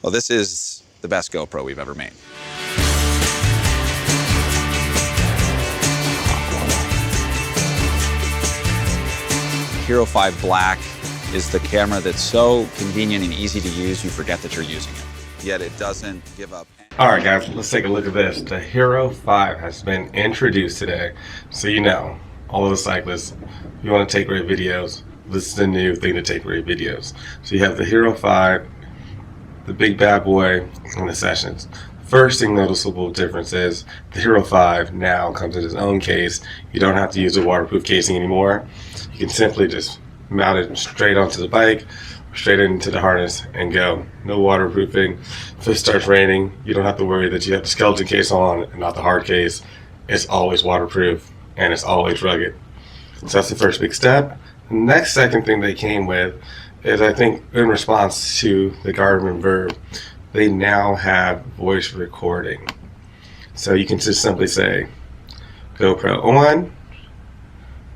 Well, this is the best GoPro we've ever made. Hero 5 Black is the camera that's so convenient and easy to use, you forget that you're using it. Yet it doesn't give up. All right, guys, let's take a look at this. The Hero 5 has been introduced today. So you know, all of the cyclists, if you want to take great videos, this is the new thing to take great videos. So you have the Hero 5, the big bad boy, and the Sessions. First thing noticeable difference is the Hero 5 now comes in its own case. You don't have to use a waterproof casing anymore. You can simply just mount it straight onto the bike, straight into the harness, and go. No waterproofing. If it starts raining, you don't have to worry that you have the skeleton case on and not the hard case. It's always waterproof and it's always rugged. So that's the first big step. The next second thing they came with is, I think, in response to the Garmin Verb, they now have voice recording. So you can just simply say, GoPro on.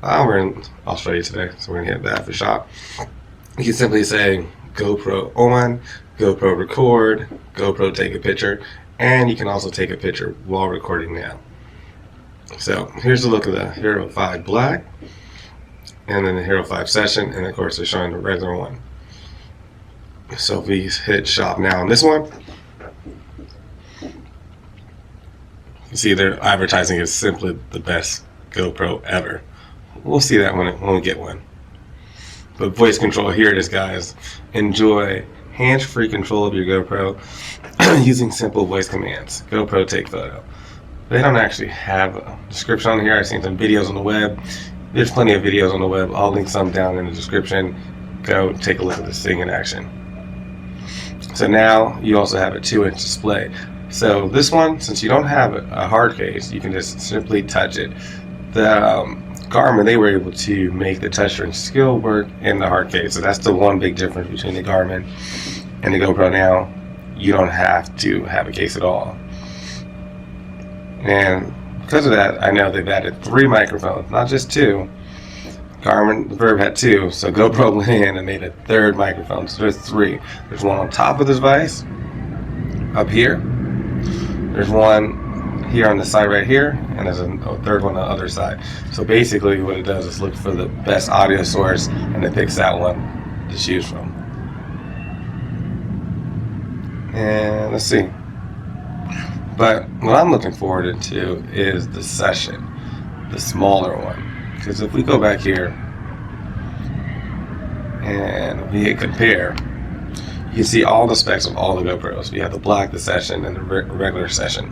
I'll show you today, so we're gonna hit that for shot. You can simply say GoPro on, GoPro record, GoPro take a picture, and you can also take a picture while recording now. So here's a look of the Hero 5 Black, and then the Hero 5 Session, and of course they're showing the regular one. So if we hit shop now on this one, you see their advertising is simply the best GoPro ever. We'll see that when we get one. But voice control, here it is, guys. Enjoy hands-free control of your GoPro using simple voice commands. GoPro take photo. They don't actually have a description on here. I've seen some videos on the web. There's plenty of videos on the web. I'll link some down in the description. Go take a look at this thing in action. So now you also have a 2-inch display. So this one, since you don't have a hard case, you can just simply touch it. The Garmin, they were able to make the touchscreen still work in the hard case. So that's the one big difference between the Garmin and the GoPro now. You don't have to have a case at all. And because of that, I know they've added 3 microphones, not just 2. Garmin, the Verb had 2, so GoPro went in and made a 3rd microphone. So there's 3. There's one on top of the device, up here. There's one here on the side right here, and there's a 3rd one on the other side. So basically what it does is look for the best audio source, and it picks that one to choose from. And let's see. But what I'm looking forward to is the Session, the smaller one. Because if we go back here and we hit compare, you can see all the specs of all the GoPros. We have the Black, the Session, and the regular Session.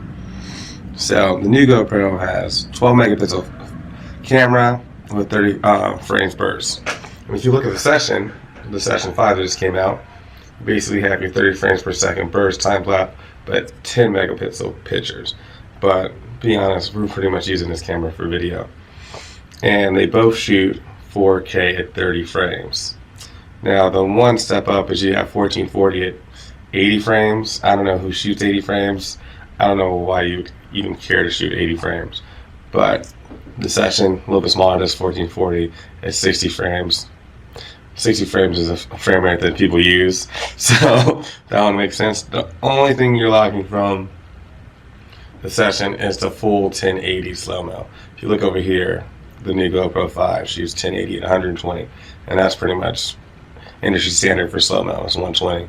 So the new GoPro has 12 megapixel camera with 30 frames burst. And if you look at the Session 5 that just came out, you basically have your 30 frames per second burst time lapse, but 10 megapixel pictures. But be honest, we're pretty much using this camera for video. And they both shoot 4K at 30 frames. Now the one step up is you have 1440 at 80 frames. I don't know who shoots 80 frames. I don't know why you even care to shoot 80 frames. But the Session, a little bit smaller, than 1440 at 60 frames. 60 frames is a frame rate that people use, so that one makes sense. The only thing you're locking from the Session is the full 1080 slow-mo. If you look over here, the new GoPro 5 shoots 1080 at 120, and that's pretty much industry standard for slow-mo, it's 120.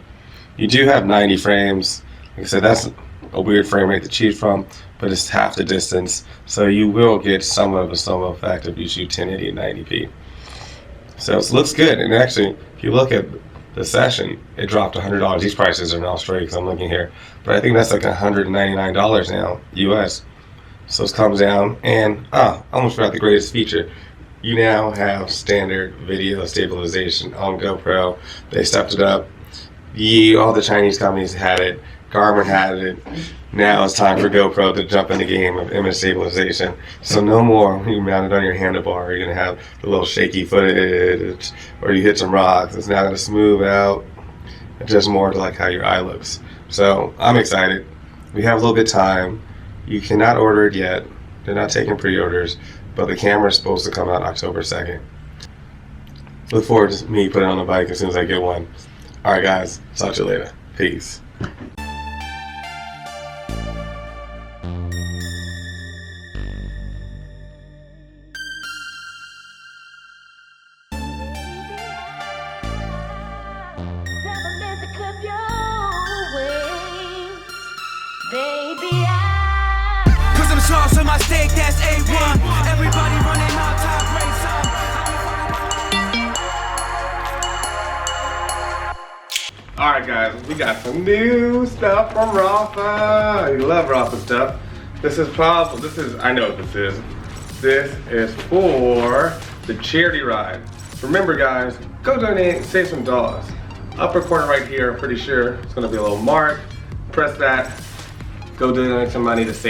You do have 90 frames. Like I said, that's a weird frame rate to choose from, but it's half the distance, so you will get somewhat of a slow-mo effect if you shoot 1080 at 90p. So it looks good, and actually, if you look at the Session, it dropped $100. These prices are now straight because I'm looking here, but I think that's like $199 now, US. So it comes down, and I almost forgot the greatest feature. You now have standard video stabilization on GoPro. They stepped it up. All the Chinese companies had it. Garmin had it. Now it's time for GoPro to jump in the game of image stabilization. So no more you mount it on your handlebar, you're going to have the little shaky footage, or you hit some rocks. It's now going to smooth out. It's just more like how your eye looks. So I'm excited. We have a little bit of time. You cannot order it yet. They're not taking pre-orders, but the camera is supposed to come out October 2nd. Look forward to me putting it on the bike as soon as I get one. Alright guys, talk to you later. Peace. Cause I'm sauce on my steak, that's A1. Everybody running out, top race on. Alright guys, we got some new stuff from Rafa. You love Rafa stuff. I know what this is. This is for the charity ride. Remember guys, go donate, save some dollars. Upper corner right here, I'm pretty sure it's gonna be a little mark. Press that, go donate some money to save